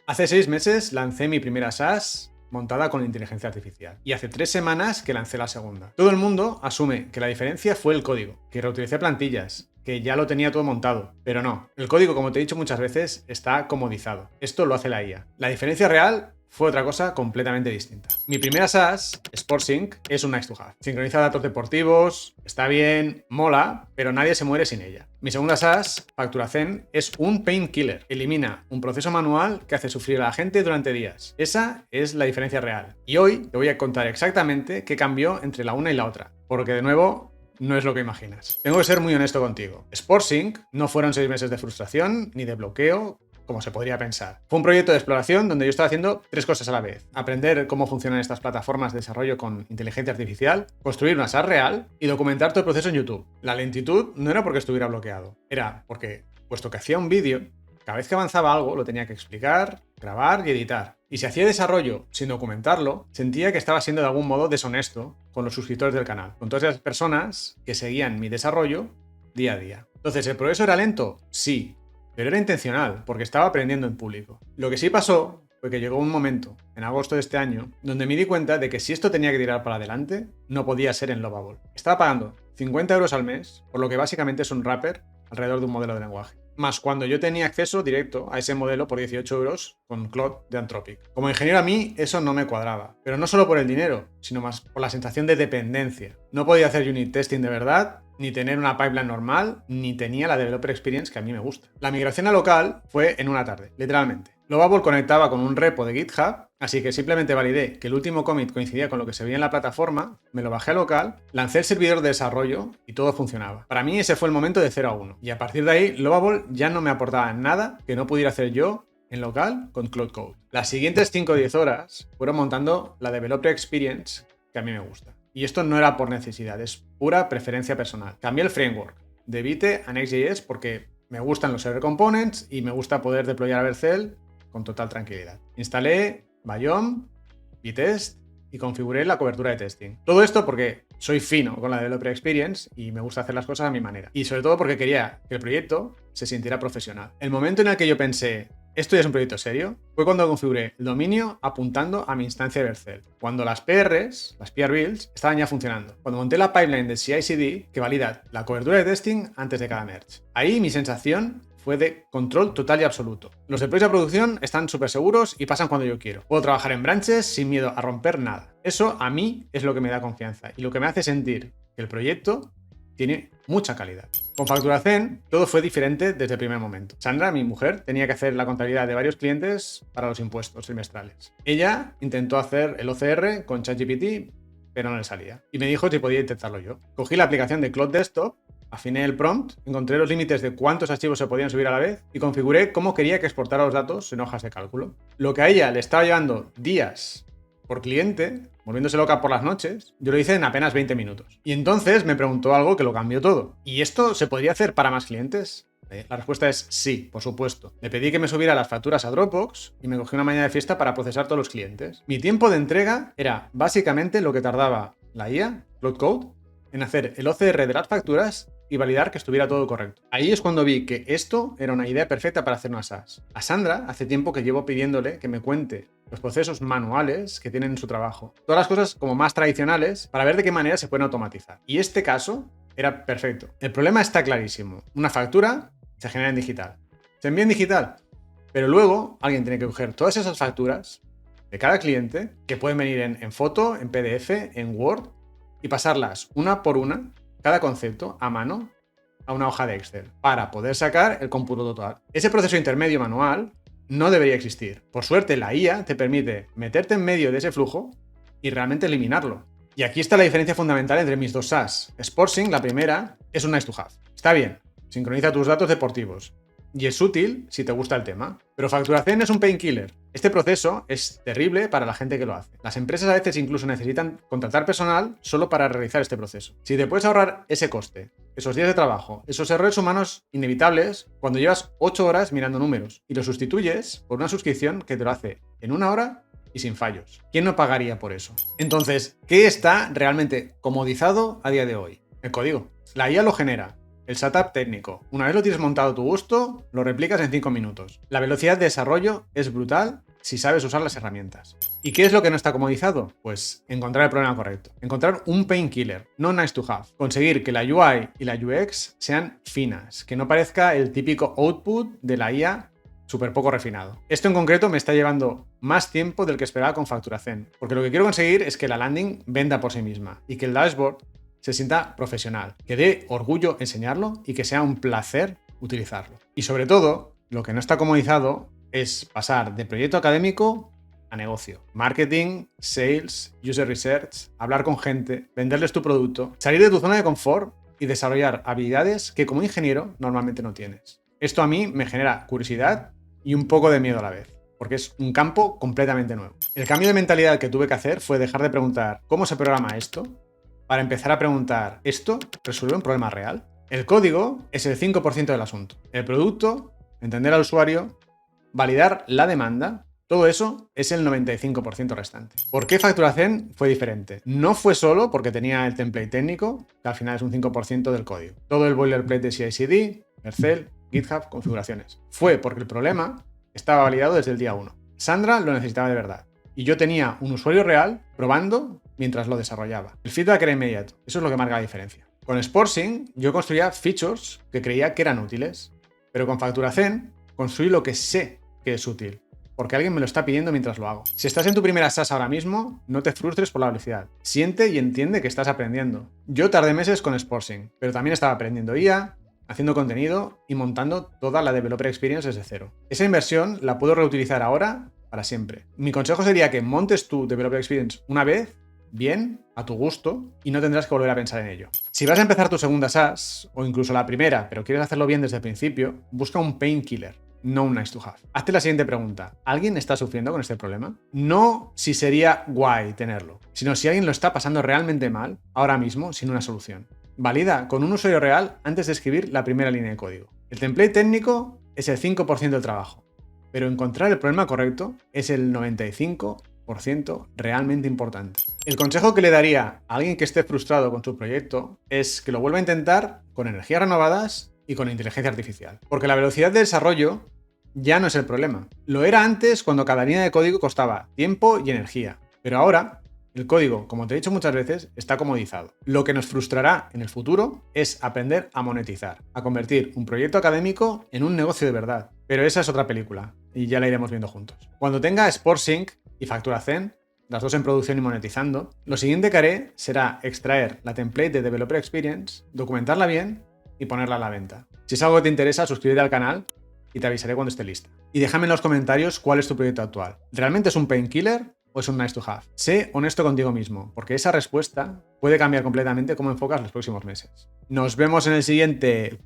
Hace 6 meses lancé mi primera SaaS montada con inteligencia artificial. Y hace 3 semanas que lancé la segunda. Todo el mundo asume que la diferencia fue el código, que reutilicé plantillas, que ya lo tenía todo montado. Pero no, el código, como te he dicho muchas veces, está comodizado. Esto lo hace la IA. La diferencia real fue otra cosa completamente distinta. Mi primera SaaS, SportSync, es un nice to have. Sincroniza datos deportivos, está bien, mola, pero nadie se muere sin ella. Mi segunda SaaS, FacturaZen, es un painkiller. Elimina un proceso manual que hace sufrir a la gente durante días. Esa es la diferencia real. Y hoy te voy a contar exactamente qué cambió entre la una y la otra. Porque de nuevo, no es lo que imaginas. Tengo que ser muy honesto contigo. SportSync no fueron 6 meses de frustración ni de bloqueo, como se podría pensar. Fue un proyecto de exploración donde yo estaba haciendo 3 cosas a la vez. Aprender cómo funcionan estas plataformas de desarrollo con inteligencia artificial, construir una SaaS real y documentar todo el proceso en YouTube. La lentitud no era porque estuviera bloqueado, era porque, puesto que hacía un vídeo, cada vez que avanzaba algo lo tenía que explicar, grabar y editar. Y si hacía desarrollo sin documentarlo, sentía que estaba siendo de algún modo deshonesto con los suscriptores del canal, con todas esas personas que seguían mi desarrollo día a día. Entonces, ¿el progreso era lento? Sí. Pero era intencional, porque estaba aprendiendo en público. Lo que sí pasó fue que llegó un momento, en agosto de este año, donde me di cuenta de que si esto tenía que tirar para adelante, no podía ser en Lovable. Estaba pagando 50 euros al mes, por lo que básicamente es un wrapper alrededor de un modelo de lenguaje. Más cuando yo tenía acceso directo a ese modelo por 18 euros con Claude de Anthropic. Como ingeniero a mí eso no me cuadraba, pero no solo por el dinero, sino más por la sensación de dependencia. No podía hacer unit testing de verdad, ni tener una pipeline normal, ni tenía la developer experience que a mí me gusta. La migración a local fue en una tarde, literalmente. Lovable conectaba con un repo de GitHub, así que simplemente validé que el último commit coincidía con lo que se veía en la plataforma, me lo bajé a local, lancé el servidor de desarrollo y todo funcionaba. Para mí ese fue el momento de 0 a 1. Y a partir de ahí, Lovable ya no me aportaba nada que no pudiera hacer yo en local con Cloud Code. Las siguientes 5 o 10 horas fueron montando la developer experience que a mí me gusta. Y esto no era por necesidad, es pura preferencia personal. Cambié el framework de Vite a Next.js porque me gustan los server components y me gusta poder deployar a Vercel con total tranquilidad. Instalé Bayom, Vitest y configuré la cobertura de testing. Todo esto porque soy fino con la Developer Experience y me gusta hacer las cosas a mi manera. Y sobre todo porque quería que el proyecto se sintiera profesional. El momento en el que yo pensé, esto ya es un proyecto serio, fue cuando configuré el dominio apuntando a mi instancia de Vercel. Cuando las PRs, las PR builds, estaban ya funcionando. Cuando monté la pipeline de CI/CD que valida la cobertura de testing antes de cada merge. Ahí mi sensación fue de control total y absoluto. Los deploys de producción están súper seguros y pasan cuando yo quiero. Puedo trabajar en branches sin miedo a romper nada. Eso a mí es lo que me da confianza y lo que me hace sentir que el proyecto tiene mucha calidad. Con FacturaZen todo fue diferente desde el primer momento. Sandra, mi mujer, tenía que hacer la contabilidad de varios clientes para los impuestos trimestrales. Ella intentó hacer el OCR con ChatGPT, pero no le salía. Y me dijo si podía intentarlo yo. Cogí la aplicación de Cloud Desktop, afiné el prompt, encontré los límites de cuántos archivos se podían subir a la vez y configuré cómo quería que exportara los datos en hojas de cálculo. Lo que a ella le estaba llevando días por cliente, volviéndose loca por las noches, yo lo hice en apenas 20 minutos. Y entonces me preguntó algo que lo cambió todo. ¿Y esto se podría hacer para más clientes? La respuesta es sí, por supuesto. Le pedí que me subiera las facturas a Dropbox y me cogí una mañana de fiesta para procesar todos los clientes. Mi tiempo de entrega era básicamente lo que tardaba la IA, Cloud Code, en hacer el OCR de las facturas y validar que estuviera todo correcto. Ahí es cuando vi que esto era una idea perfecta para hacer una SaaS. A Sandra hace tiempo que llevo pidiéndole que me cuente los procesos manuales que tienen en su trabajo. Todas las cosas como más tradicionales para ver de qué manera se pueden automatizar. Y este caso era perfecto. El problema está clarísimo. Una factura se genera en digital. Se envía en digital. Pero luego alguien tiene que coger todas esas facturas de cada cliente, que pueden venir en foto, en PDF, en Word, y pasarlas una por una, cada concepto, a mano, a una hoja de Excel, para poder sacar el cómputo total. Ese proceso intermedio manual no debería existir. Por suerte, la IA te permite meterte en medio de ese flujo y realmente eliminarlo. Y aquí está la diferencia fundamental entre mis dos SaaS. SportSync, la primera, es un nice to have. Está bien, sincroniza tus datos deportivos. Y es útil si te gusta el tema. Pero FacturaZen es un painkiller. Este proceso es terrible para la gente que lo hace. Las empresas a veces incluso necesitan contratar personal solo para realizar este proceso. Si te puedes ahorrar ese coste, esos días de trabajo, esos errores humanos inevitables, cuando llevas 8 horas mirando números y lo sustituyes por una suscripción que te lo hace en 1 hora y sin fallos. ¿Quién no pagaría por eso? Entonces, ¿qué está realmente comodizado a día de hoy? El código. La IA lo genera. El setup técnico. Una vez lo tienes montado a tu gusto, lo replicas en 5 minutos. La velocidad de desarrollo es brutal si sabes usar las herramientas. ¿Y qué es lo que no está comodizado? Pues encontrar el problema correcto. Encontrar un painkiller, no nice to have. Conseguir que la UI y la UX sean finas, que no parezca el típico output de la IA súper poco refinado. Esto en concreto me está llevando más tiempo del que esperaba con FacturaZen, porque lo que quiero conseguir es que la landing venda por sí misma y que el dashboard se sienta profesional, que dé orgullo enseñarlo y que sea un placer utilizarlo. Y sobre todo, lo que no está comodizado es pasar de proyecto académico a negocio. Marketing, sales, user research, hablar con gente, venderles tu producto, salir de tu zona de confort y desarrollar habilidades que como ingeniero normalmente no tienes. Esto a mí me genera curiosidad y un poco de miedo a la vez, porque es un campo completamente nuevo. El cambio de mentalidad que tuve que hacer fue dejar de preguntar ¿cómo se programa esto? Para empezar a preguntar ¿esto resuelve un problema real? El código es el 5% del asunto. El producto, entender al usuario, validar la demanda, todo eso es el 95% restante. ¿Por qué FacturaZen fue diferente? No fue solo porque tenía el template técnico, que al final es un 5% del código. Todo el boilerplate de CI/CD, Vercel, GitHub, configuraciones. Fue porque el problema estaba validado desde el día 1. Sandra lo necesitaba de verdad. Y yo tenía un usuario real probando mientras lo desarrollaba. El feedback era inmediato. Eso es lo que marca la diferencia. Con Sportsync yo construía features que creía que eran útiles. Pero con FacturaZen construí lo que sé que es útil, porque alguien me lo está pidiendo mientras lo hago. Si estás en tu primera SaaS ahora mismo, no te frustres por la velocidad. Siente y entiende que estás aprendiendo. Yo tardé meses con Sportsync, pero también estaba aprendiendo IA, haciendo contenido y montando toda la Developer Experience desde cero. Esa inversión la puedo reutilizar ahora para siempre. Mi consejo sería que montes tu Developer Experience una vez, bien, a tu gusto, y no tendrás que volver a pensar en ello. Si vas a empezar tu segunda SaaS, o incluso la primera, pero quieres hacerlo bien desde el principio, busca un painkiller, no un nice to have. Hazte la siguiente pregunta. ¿Alguien está sufriendo con este problema? No si sería guay tenerlo, sino si alguien lo está pasando realmente mal, ahora mismo, sin una solución. Valida con un usuario real antes de escribir la primera línea de código. El template técnico es el 5% del trabajo, pero encontrar el problema correcto es el 95% realmente importante. El consejo que le daría a alguien que esté frustrado con su proyecto es que lo vuelva a intentar con energías renovadas y con inteligencia artificial. Porque la velocidad de desarrollo ya no es el problema. Lo era antes cuando cada línea de código costaba tiempo y energía. Pero ahora, el código, como te he dicho muchas veces, está comodizado. Lo que nos frustrará en el futuro es aprender a monetizar, a convertir un proyecto académico en un negocio de verdad. Pero esa es otra película, y ya la iremos viendo juntos. Cuando tenga Sportsync y FacturaZen, las dos en producción y monetizando, lo siguiente que haré será extraer la template de Developer Experience, documentarla bien y ponerla a la venta. Si es algo que te interesa, suscríbete al canal y te avisaré cuando esté lista. Y déjame en los comentarios cuál es tu proyecto actual. ¿Realmente es un painkiller o es un nice to have? Sé honesto contigo mismo, porque esa respuesta puede cambiar completamente cómo enfocas los próximos meses. Nos vemos en el siguiente.